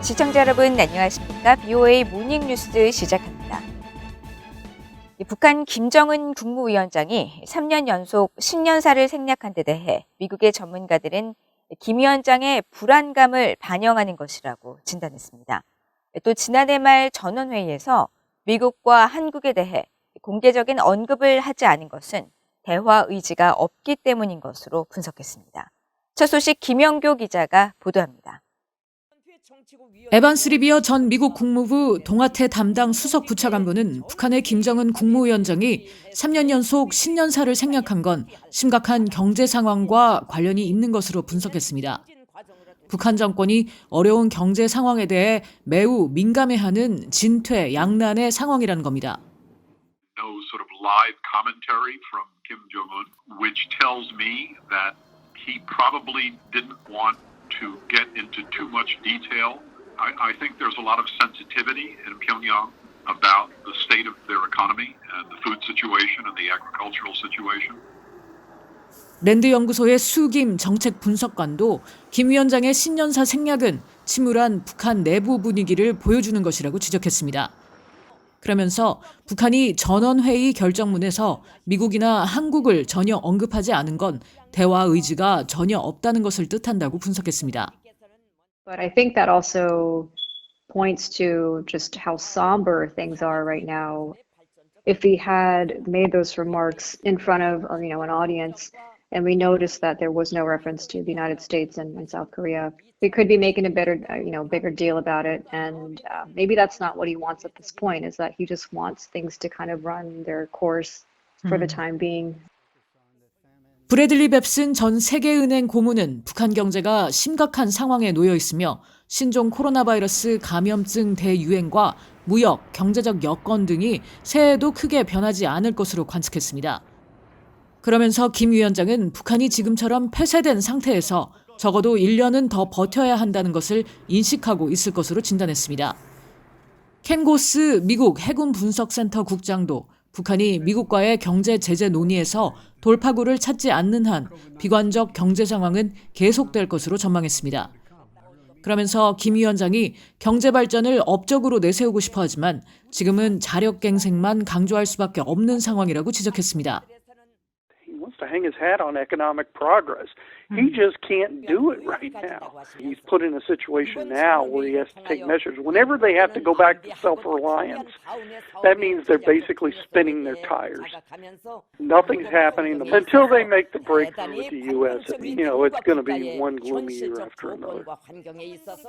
시청자 여러분 안녕하십니까? BOA 모닝뉴스 시작합니다. 북한 김정은 국무위원장이 3년 연속 신년사를 생략한 데 대해 미국의 전문가들은 김 위원장의 불안감을 반영하는 것이라고 진단했습니다. 또 지난해 말 전원회의에서 미국과 한국에 대해 공개적인 언급을 하지 않은 것은 대화 의지가 없기 때문인 것으로 분석했습니다. 첫 소식 김영교 기자가 보도합니다. 에반스 리비어 전 미국 국무부 동아태 담당 수석 부차관보는 북한의 김정은 국무위원장이 3년 연속 신년사를 생략한 건 심각한 경제 상황과 관련이 있는 것으로 분석했습니다. 북한 정권이 어려운 경제 상황에 대해 매우 민감해하는 진퇴 양난의 상황이라는 겁니다. No sort of live commentary from Kim Jong-un, which tells me that he probably didn't want to get into too much detail. I think there's a lot of sensitivity in Pyongyang about the state of their economy and the food situation and the agricultural situation. 랜드 연구소의 수김 정책 분석관도 김 위원장의 신년사 생략은 침울한 북한 내부 분위기를 보여주는 것이라고 지적했습니다. 그러면서 북한이 전원회의 결정문에서 미국이나 한국을 전혀 언급하지 않은 건 대화 의지가 전혀 없다는 것을 뜻한다고 분석했습니다. But I think that also points to just how somber things are right now. If we had made those remarks in front of, an audience, and we noticed that there was no reference to the United States and South Korea, we could be making a bigger deal about it. And maybe that's not what he wants at this point, is that he just wants things to kind of run their course for the time being. 브래들리 뱁슨 전 세계은행 고문은 북한 경제가 심각한 상황에 놓여 있으며 신종 코로나 바이러스 감염증 대유행과 무역, 경제적 여건 등이 새해에도 크게 변하지 않을 것으로 관측했습니다. 그러면서 김 위원장은 북한이 지금처럼 폐쇄된 상태에서 적어도 1년은 더 버텨야 한다는 것을 인식하고 있을 것으로 진단했습니다. 켄 고스 미국 해군 분석센터 국장도 북한이 미국과의 경제 제재 논의에서 돌파구를 찾지 않는 한 비관적 경제 상황은 계속될 것으로 전망했습니다. 그러면서 김 위원장이 경제 발전을 업적으로 내세우고 싶어 하지만 지금은 자력갱생만 강조할 수밖에 없는 상황이라고 지적했습니다. To hang his hat on economic progress. He just can't do it right now. He's put in a situation now where he has to take measures. Whenever they have to go back to self-reliance, that means they're basically spinning their tires. Nothing's happening until they make the breakthrough with the U.S. It's going to be one gloomy year after another.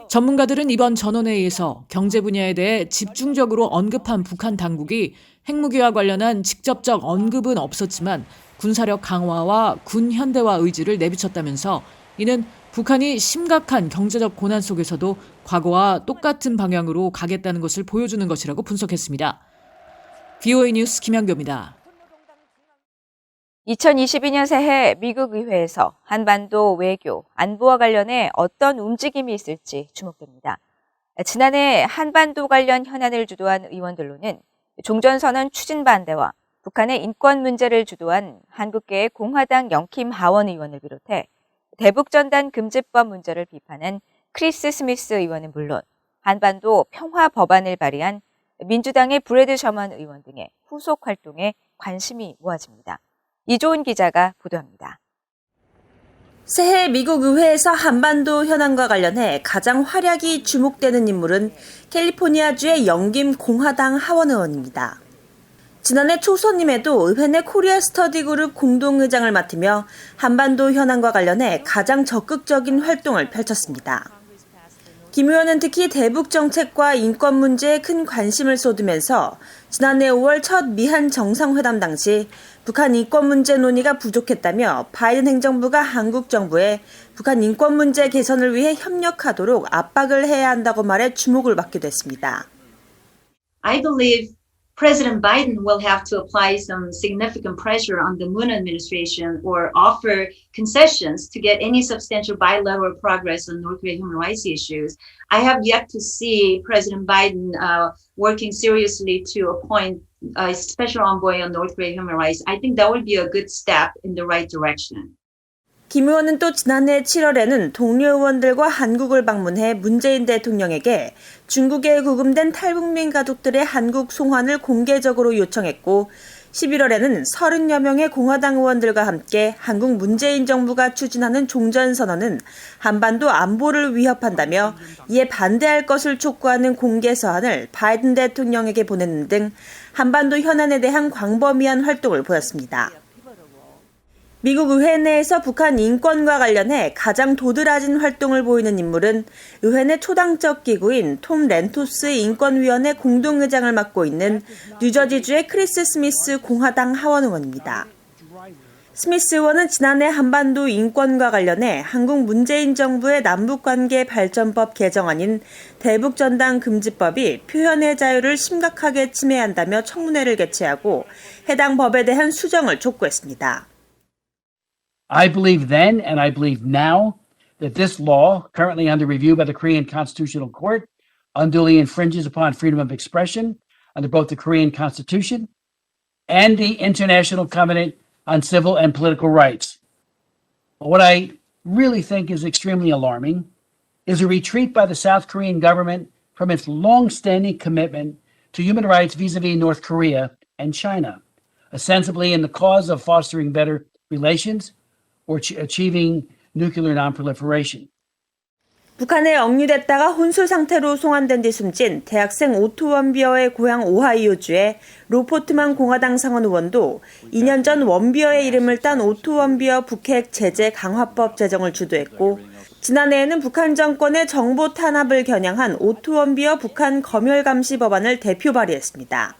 전문가들은 이번 전원회의에서 경제 분야에 대해 집중적으로 언급한 북한 당국이 핵무기와 관련한 직접적 언급은 없었지만 군사력 강화와 군 현대화 의지를 내비쳤다면서 이는 북한이 심각한 경제적 고난 속에서도 과거와 똑같은 방향으로 가겠다는 것을 보여주는 것이라고 분석했습니다. BOA 뉴스 김영교입니다. 2022년 새해 미국 의회에서 한반도 외교, 안보와 관련해 어떤 움직임이 있을지 주목됩니다. 지난해 한반도 관련 현안을 주도한 의원들로는 종전선언 추진 반대와 북한의 인권 문제를 주도한 한국계의 공화당 영킴 하원 의원을 비롯해 대북전단 금지법 문제를 비판한 크리스 스미스 의원은 물론 한반도 평화 법안을 발의한 민주당의 브래드 셔먼 의원 등의 후속 활동에 관심이 모아집니다. 이조은 기자가 보도합니다. 새해 미국 의회에서 한반도 현안과 관련해 가장 활약이 주목되는 인물은 캘리포니아주의 영김 공화당 하원 의원입니다. 지난해 초선임에도 의회 내 코리아 스터디 그룹 공동의장을 맡으며 한반도 현안과 관련해 가장 적극적인 활동을 펼쳤습니다. 김 의원은 특히 대북 정책과 인권 문제에 큰 관심을 쏟으면서 지난해 5월 첫 미한 정상회담 당시 북한 인권 문제 논의가 부족했다며 바이든 행정부가 한국 정부에 북한 인권 문제 개선을 위해 협력하도록 압박을 해야 한다고 말해 주목을 받기도 했습니다. I believe President Biden will have to apply some significant pressure on the Moon administration or offer concessions to get any substantial bilateral progress on North Korea human rights issues. I have yet to see President Biden working seriously to appoint a special envoy on North Korea human rights. I think that would be a good step in the right direction. 김 의원은 또 지난해 7월에는 동료 의원들과 한국을 방문해 문재인 대통령에게 중국에 구금된 탈북민 가족들의 한국 송환을 공개적으로 요청했고 11월에는 30여 명의 공화당 의원들과 함께 한국 문재인 정부가 추진하는 종전선언은 한반도 안보를 위협한다며 이에 반대할 것을 촉구하는 공개 서한을 바이든 대통령에게 보내는 등 한반도 현안에 대한 광범위한 활동을 보였습니다. 미국 의회 내에서 북한 인권과 관련해 가장 도드라진 활동을 보이는 인물은 의회 내 초당적 기구인 톰 렌토스 인권위원회 공동의장을 맡고 있는 뉴저지주의 크리스 스미스 공화당 하원 의원입니다. 스미스 의원은 지난해 한반도 인권과 관련해 한국 문재인 정부의 남북관계 발전법 개정안인 대북전단 금지법이 표현의 자유를 심각하게 침해한다며 청문회를 개최하고 해당 법에 대한 수정을 촉구했습니다. I believe then, and I believe now, that this law, currently under review by the Korean Constitutional Court, unduly infringes upon freedom of expression under both the Korean Constitution and the International Covenant on Civil and Political Rights. What I really think is extremely alarming is a retreat by the South Korean government from its long-standing commitment to human rights vis-a-vis North Korea and China, ostensibly in the cause of fostering better relations or achieving nuclear non-proliferation. 북한에 억류됐다가 혼수 상태로 송환된 뒤 숨진 대학생 오토 원비어의 고향 오하이오주의 로포트만 공화당 상원 의원도 2년 전 원비어의 이름을 딴 오토 원비어 북핵 제재 강화법 제정을 주도했고 지난해에는 북한 정권의 정보 탄압을 겨냥한 오토 원비어 북한 검열 감시 법안을 대표 발의했습니다.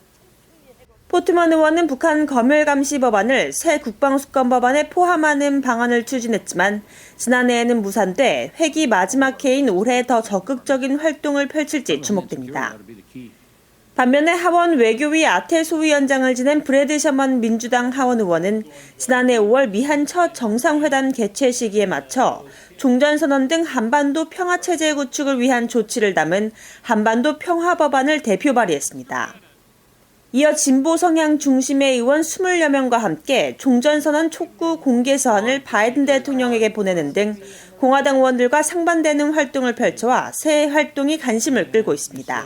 포트먼 의원은 북한 검열감시 법안을 새 국방수권 법안에 포함하는 방안을 추진했지만 지난해에는 무산돼 회기 마지막 해인 올해 더 적극적인 활동을 펼칠지 주목됩니다. 반면에 하원 외교위 아태 소위원장을 지낸 브래드 셔먼 민주당 하원 의원은 지난해 5월 미한 첫 정상회담 개최 시기에 맞춰 종전선언 등 한반도 평화체제 구축을 위한 조치를 담은 한반도 평화법안을 대표 발의했습니다. 이어 진보 성향 중심의 의원 20여 명과 함께 종전선언 촉구 공개 서한을 바이든 대통령에게 보내는 등 공화당 의원들과 상반되는 활동을 펼쳐와 새 활동이 관심을 끌고 있습니다.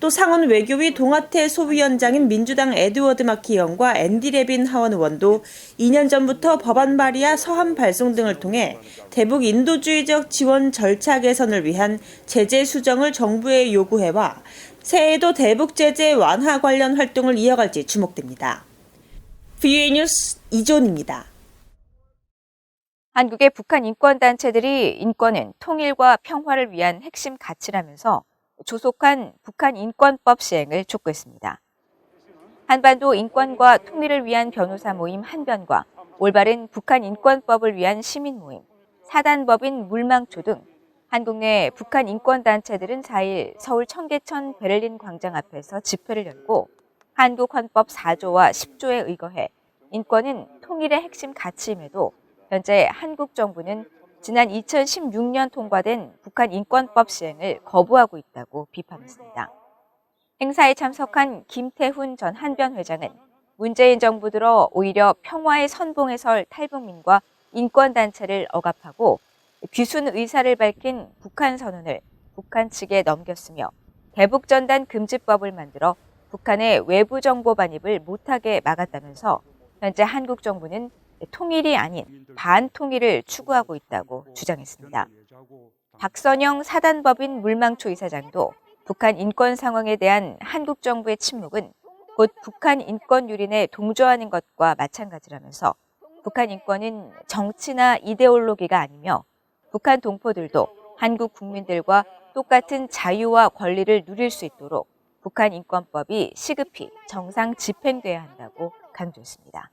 또 상원 외교위 동아태 소위원장인 민주당 에드워드 마키 의원과 앤디 레빈 하원 의원도 2년 전부터 법안 발의와 서한 발송 등을 통해 대북 인도주의적 지원 절차 개선을 위한 제재 수정을 정부에 요구해와 새해에도 대북 제재 완화 관련 활동을 이어갈지 주목됩니다. VOA 뉴스 이존입니다. 한국의 북한 인권단체들이 인권은 통일과 평화를 위한 핵심 가치라면서 조속한 북한 인권법 시행을 촉구했습니다. 한반도 인권과 통일을 위한 변호사 모임 한변과 올바른 북한 인권법을 위한 시민 모임, 사단법인 물망초 등 한국 내 북한 인권단체들은 4일 서울 청계천 베를린 광장 앞에서 집회를 열고 한국 헌법 4조와 10조에 의거해 인권은 통일의 핵심 가치임에도 현재 한국 정부는 지난 2016년 통과된 북한 인권법 시행을 거부하고 있다고 비판했습니다. 행사에 참석한 김태훈 전 한변 회장은 문재인 정부 들어 오히려 평화의 선봉에 설 탈북민과 인권단체를 억압하고 귀순 의사를 밝힌 북한 선언을 북한 측에 넘겼으며 대북전단 금지법을 만들어 북한의 외부 정보 반입을 못하게 막았다면서 현재 한국 정부는 통일이 아닌 반통일을 추구하고 있다고 주장했습니다. 박선영 사단법인 물망초 이사장도 북한 인권 상황에 대한 한국 정부의 침묵은 곧 북한 인권 유린에 동조하는 것과 마찬가지라면서 북한 인권은 정치나 이데올로기가 아니며 북한 동포들도 한국 국민들과 똑같은 자유와 권리를 누릴 수 있도록 북한 인권법이 시급히 정상 집행돼야 한다고 강조했습니다.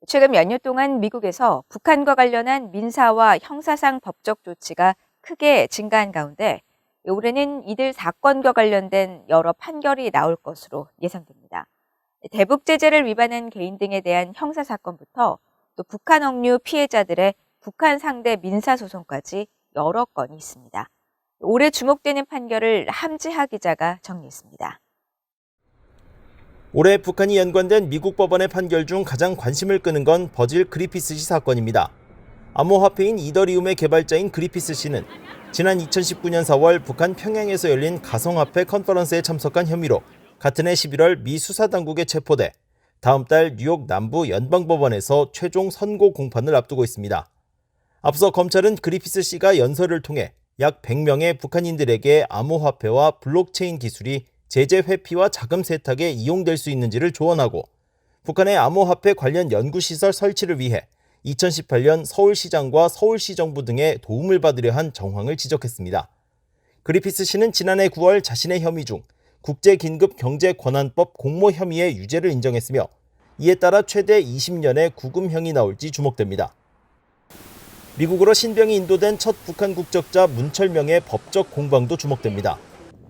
최근 몇 년 동안 미국에서 북한과 관련한 민사와 형사상 법적 조치가 크게 증가한 가운데 올해는 이들 사건과 관련된 여러 판결이 나올 것으로 예상됩니다. 대북 제재를 위반한 개인 등에 대한 형사사건부터 또 북한 억류 피해자들의 북한 상대 민사소송까지 여러 건이 있습니다. 올해 주목되는 판결을 함지하 기자가 정리했습니다. 올해 북한이 연관된 미국 법원의 판결 중 가장 관심을 끄는 건 버질 그리피스 씨 사건입니다. 암호화폐인 이더리움의 개발자인 그리피스 씨는 지난 2019년 4월 북한 평양에서 열린 가상화폐 컨퍼런스에 참석한 혐의로 같은 해 11월 미 수사당국에 체포돼 다음 달 뉴욕 남부 연방법원에서 최종 선고 공판을 앞두고 있습니다. 앞서 검찰은 그리피스 씨가 연설을 통해 약 100명의 북한인들에게 암호화폐와 블록체인 기술이 제재 회피와 자금 세탁에 이용될 수 있는지를 조언하고 북한의 암호화폐 관련 연구시설 설치를 위해 2018년 서울시장과 서울시정부 등의 도움을 받으려 한 정황을 지적했습니다. 그리피스 씨는 지난해 9월 자신의 혐의 중 국제긴급경제권한법 공모 혐의의 유죄를 인정했으며 이에 따라 최대 20년의 구금형이 나올지 주목됩니다. 미국으로 신병이 인도된 첫 북한 국적자 문철명의 법적 공방도 주목됩니다.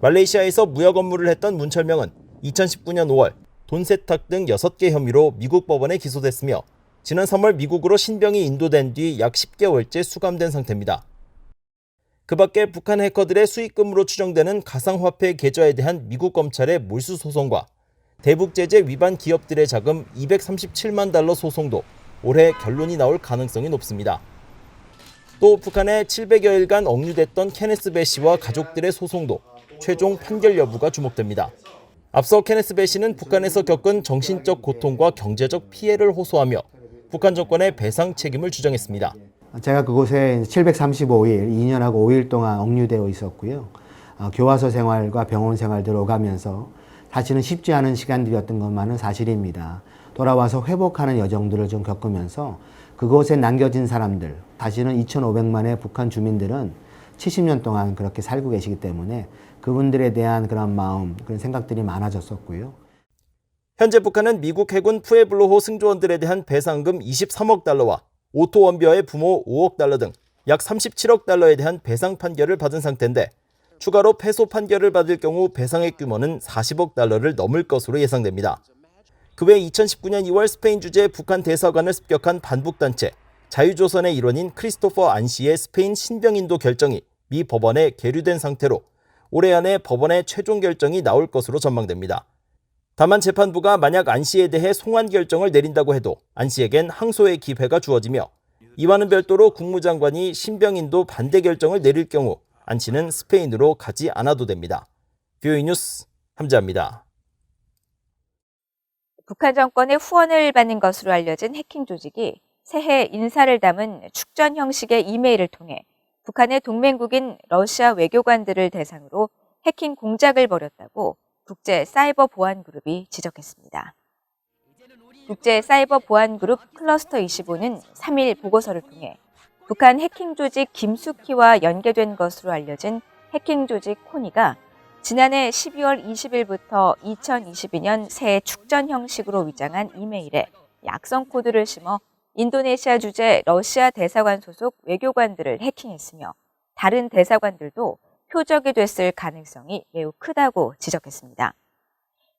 말레이시아에서 무역 업무를 했던 문철명은 2019년 5월 돈 세탁 등 6개 혐의로 미국 법원에 기소됐으며 지난 3월 미국으로 신병이 인도된 뒤 약 10개월째 수감된 상태입니다. 그 밖에 북한 해커들의 수익금으로 추정되는 가상화폐 계좌에 대한 미국 검찰의 몰수 소송과 대북 제재 위반 기업들의 자금 237만 달러 소송도 올해 결론이 나올 가능성이 높습니다. 또 북한의 700여일간 억류됐던 케네스 배 씨와 가족들의 소송도 최종 판결 여부가 주목됩니다. 앞서 케네스 배 씨는 북한에서 겪은 정신적 고통과 경제적 피해를 호소하며 북한 정권의 배상 책임을 주장했습니다. 제가 그곳에 735일, 2년하고 5일 동안 억류되어 있었고요. 교화소 생활과 병원 생활들 오가면서 사실은 쉽지 않은 시간들이었던 것만은 사실입니다. 돌아와서 회복하는 여정들을 좀 겪으면서 그곳에 남겨진 사람들, 다시는 2,500만의 북한 주민들은 70년 동안 그렇게 살고 계시기 때문에 그분들에 대한 그런 마음, 그런 생각들이 많아졌었고요. 현재 북한은 미국 해군 푸에블로호 승조원들에 대한 배상금 23억 달러와 오토 원비어의 부모 5억 달러 등 약 37억 달러에 대한 배상 판결을 받은 상태인데 추가로 패소 판결을 받을 경우 배상액 규모는 40억 달러를 넘을 것으로 예상됩니다. 그 외 2019년 2월 스페인 주재 북한 대사관을 습격한 반북단체 자유조선의 일원인 크리스토퍼 안 씨의 스페인 신병인도 결정이 미 법원에 계류된 상태로 올해 안에 법원의 최종 결정이 나올 것으로 전망됩니다. 다만 재판부가 만약 안 씨에 대해 송환 결정을 내린다고 해도 안 씨에겐 항소의 기회가 주어지며 이와는 별도로 국무장관이 신병인도 반대 결정을 내릴 경우 안 씨는 스페인으로 가지 않아도 됩니다. 뷰이 뉴스 함재합니다. 북한 정권의 후원을 받는 것으로 알려진 해킹 조직이 새해 인사를 담은 축전 형식의 이메일을 통해 북한의 동맹국인 러시아 외교관들을 대상으로 해킹 공작을 벌였다고 국제사이버보안그룹이 지적했습니다. 국제사이버보안그룹 클러스터 25는 3일 보고서를 통해 북한 해킹 조직 김숙희와 연계된 것으로 알려진 해킹 조직 코니가 지난해 12월 20일부터 2022년 새해 축전 형식으로 위장한 이메일에 약성 코드를 심어 인도네시아 주재 러시아 대사관 소속 외교관들을 해킹했으며 다른 대사관들도 표적이 됐을 가능성이 매우 크다고 지적했습니다.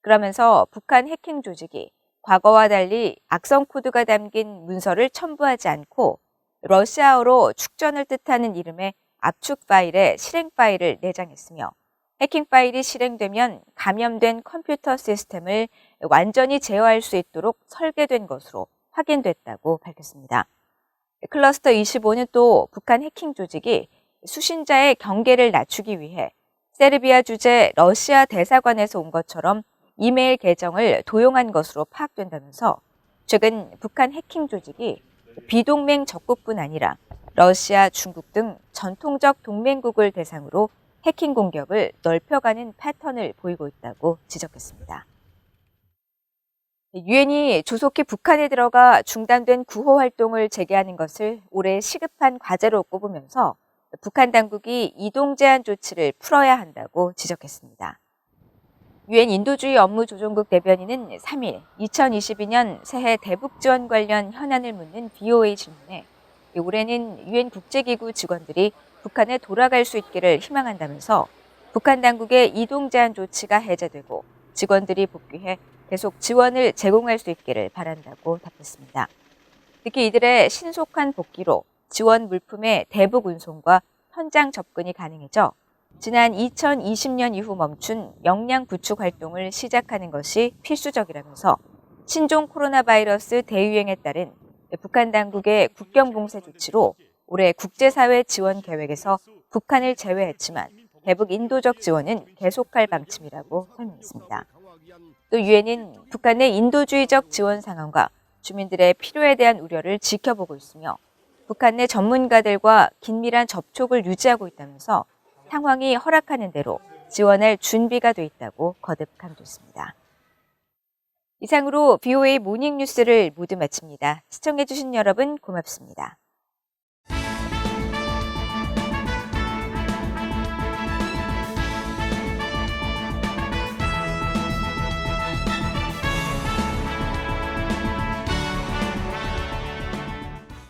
그러면서 북한 해킹 조직이 과거와 달리 악성 코드가 담긴 문서를 첨부하지 않고 러시아어로 축전을 뜻하는 이름의 압축 파일에 실행 파일을 내장했으며 해킹 파일이 실행되면 감염된 컴퓨터 시스템을 완전히 제어할 수 있도록 설계된 것으로 확인됐다고 밝혔습니다. 클러스터 25는 또 북한 해킹 조직이 수신자의 경계를 낮추기 위해 세르비아 주재 러시아 대사관에서 온 것처럼 이메일 계정을 도용한 것으로 파악된다면서 최근 북한 해킹 조직이 비동맹 적국뿐 아니라 러시아, 중국 등 전통적 동맹국을 대상으로 해킹 공격을 넓혀가는 패턴을 보이고 있다고 지적했습니다. 유엔이 조속히 북한에 들어가 중단된 구호 활동을 재개하는 것을 올해 시급한 과제로 꼽으면서 북한 당국이 이동 제한 조치를 풀어야 한다고 지적했습니다. 유엔 인도주의 업무조정국 대변인은 3일 2022년 새해 대북 지원 관련 현안을 묻는 BOA 질문에 올해는 유엔 국제기구 직원들이 북한에 돌아갈 수 있기를 희망한다면서 북한 당국의 이동 제한 조치가 해제되고 직원들이 복귀해 계속 지원을 제공할 수 있기를 바란다고 답했습니다. 특히 이들의 신속한 복귀로 지원 물품의 대북 운송과 현장 접근이 가능해져 지난 2020년 이후 멈춘 역량 구축 활동을 시작하는 것이 필수적이라면서 신종 코로나 바이러스 대유행에 따른 북한 당국의 국경 봉쇄 조치로 올해 국제사회 지원 계획에서 북한을 제외했지만 대북 인도적 지원은 계속할 방침이라고 설명했습니다. 또 유엔은 북한 내 인도주의적 지원 상황과 주민들의 필요에 대한 우려를 지켜보고 있으며 북한 내 전문가들과 긴밀한 접촉을 유지하고 있다면서 상황이 허락하는 대로 지원할 준비가 돼 있다고 거듭 강조했습니다. 이상으로 BOA 모닝뉴스를 모두 마칩니다. 시청해주신 여러분 고맙습니다.